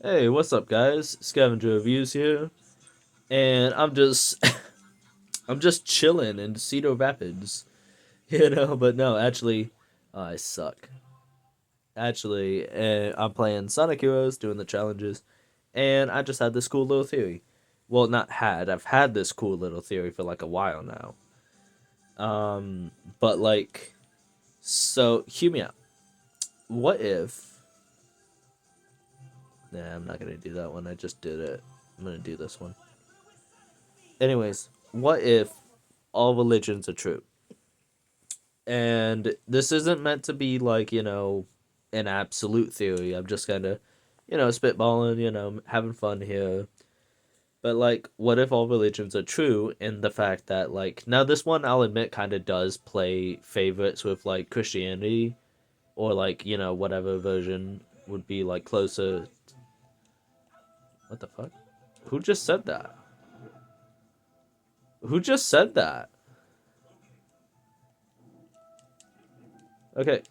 Hey, what's up, guys? Scavenger Reviews here, and I'm just I'm just chilling in Cedar Rapids, But no, actually, I suck. Actually, I'm playing Sonic Heroes, doing the challenges, and I just had this cool little theory. Well, not had. I've had this cool little theory for like a while now. Um, but like, so hear me out. What if? Nah, I'm not gonna do that one. I just did it. I'm gonna do this one. Anyways, what if all religions are true? And this isn't meant to be like, an absolute theory. I'm just kind of, spitballing, having fun here. But like, what if all religions are true in the fact that, like, now this one I'll admit kind of does play favorites with like Christianity or like, whatever version would be like closer. What the fuck? Who just said that? Who just said that? Okay,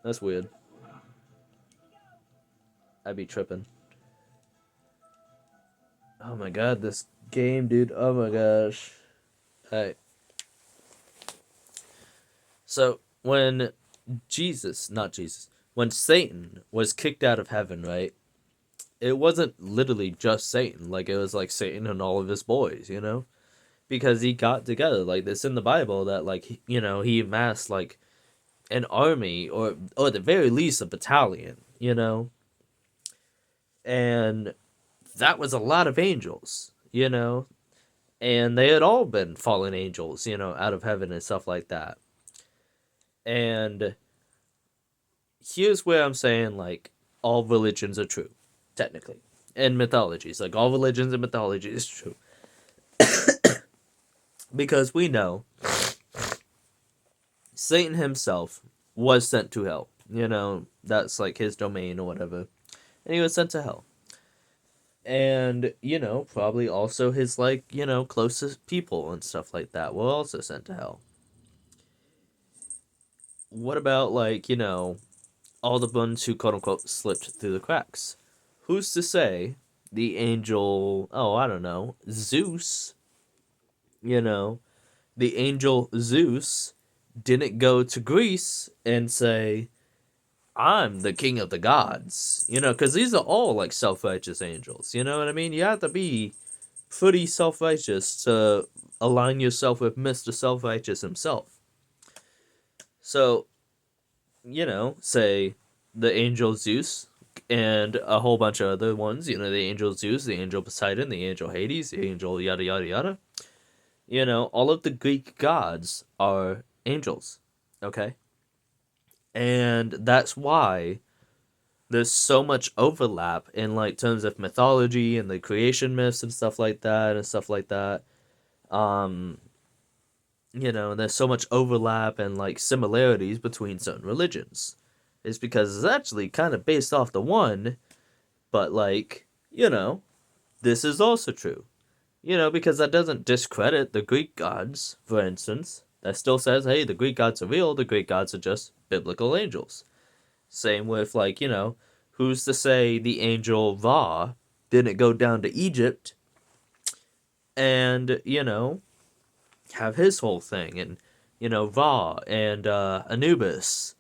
that's weird. I'd be tripping. Oh my god, this game, dude. Oh my gosh. Hey. So, not Jesus, when Satan was kicked out of heaven, right? It wasn't literally just Satan. Like, it was like Satan and all of his boys. Because he got together. Like, this in the Bible that, like, he amassed, like, an army or at the very least a battalion. And that was a lot of angels. And they had all been fallen angels, out of heaven and stuff like that. And here's where I'm saying, like, all religions are true, technically. And mythologies. Like, all religions and mythology is true. Because we know Satan himself was sent to hell. That's like his domain or whatever. And he was sent to hell. And, probably also his, like, closest people and stuff like that were also sent to hell. What about, like, all the ones who quote unquote slipped through the cracks? Who's to say the angel, oh, I don't know, Zeus, you know, the angel Zeus didn't go to Greece and say, I'm the king of the gods, because these are all like self righteous angels, you know what I mean? You have to be pretty self righteous to align yourself with Mr. Self Righteous himself. So, say the angel Zeus and a whole bunch of other ones, the angel Zeus, the angel Poseidon, the angel Hades, the angel yada yada yada. All of the Greek gods are angels, okay? And that's why there's so much overlap in like terms of mythology and the creation myths and stuff like that and stuff like that. Um, there's so much overlap and like similarities between certain religions. It's because it's actually kind of based off the one, but like, this is also true. Because that doesn't discredit the Greek gods, for instance. That still says, hey, the Greek gods are real, the Greek gods are just biblical angels. Same with, like, who's to say the angel Ra didn't go down to Egypt and, have his whole thing, and, Ra and Anubis,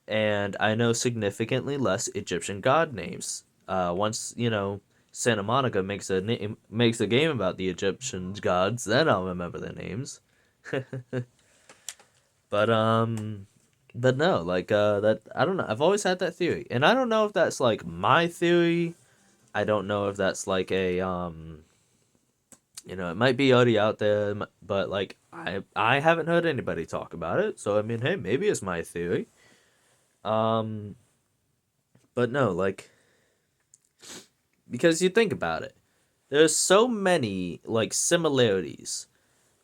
and I know significantly less Egyptian god names. Once, Santa Monica makes a game about the Egyptian gods, then I'll remember their names. but but no, like that I don't know. I've always had that theory, and I don't know if that's like my theory. I don't know if that's like a it might be already out there, but like I haven't heard anybody talk about it. So I mean, hey, maybe it's my theory. Um, but no, like, because you think about it, there's so many like similarities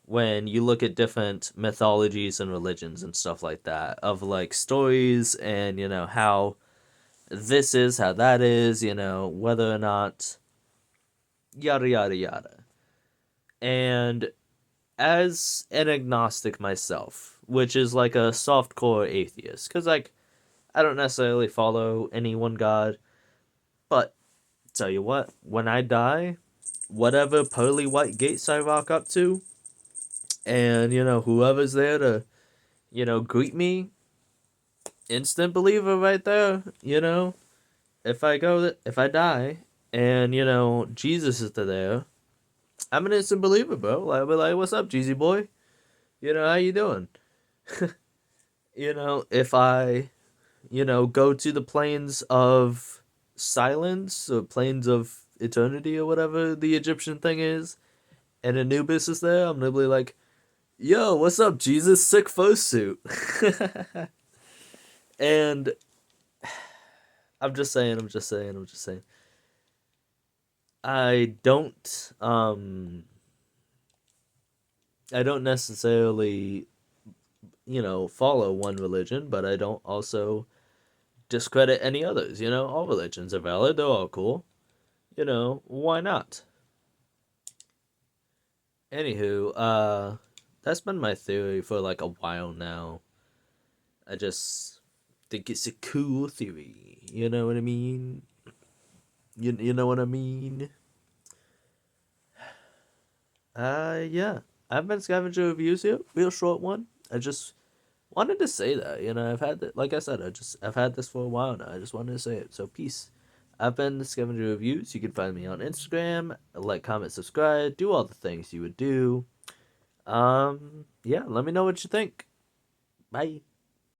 when you look at different mythologies and religions and stuff like that, of like stories and how this is, how that is, whether or not yada yada yada. And as an agnostic myself, which is like a soft core atheist, because like I don't necessarily follow any one god, but tell you what, when I die, whatever pearly white gates I rock up to, and whoever's there to greet me, instant believer right there. If I die, and Jesus is there, I'm an instant believer, bro. I'll be like, "What's up, Jeezy boy? How you doing?" If I go to the plains of silence or plains of eternity or whatever the Egyptian thing is, and Anubis is there, I'm gonna be like, "Yo, what's up, Jesus? Sick fursuit." And I'm just saying, I'm just saying, I'm just saying. I don't I don't necessarily, follow one religion, but I don't also discredit any others. All religions are valid, they're all cool. Why not? Anywho, that's been my theory for like a while now. I just think it's a cool theory. You know what I mean? You know what I mean? Yeah. I've been scavenger reviews here, real short one. I just wanted to say that. I've had that. Like I said, I've had this for a while now. I just wanted to say it. So peace. I've been the Scavenger Reviews. You can find me on Instagram. Like, comment, subscribe. Do all the things you would do. Yeah. Let me know what you think. Bye.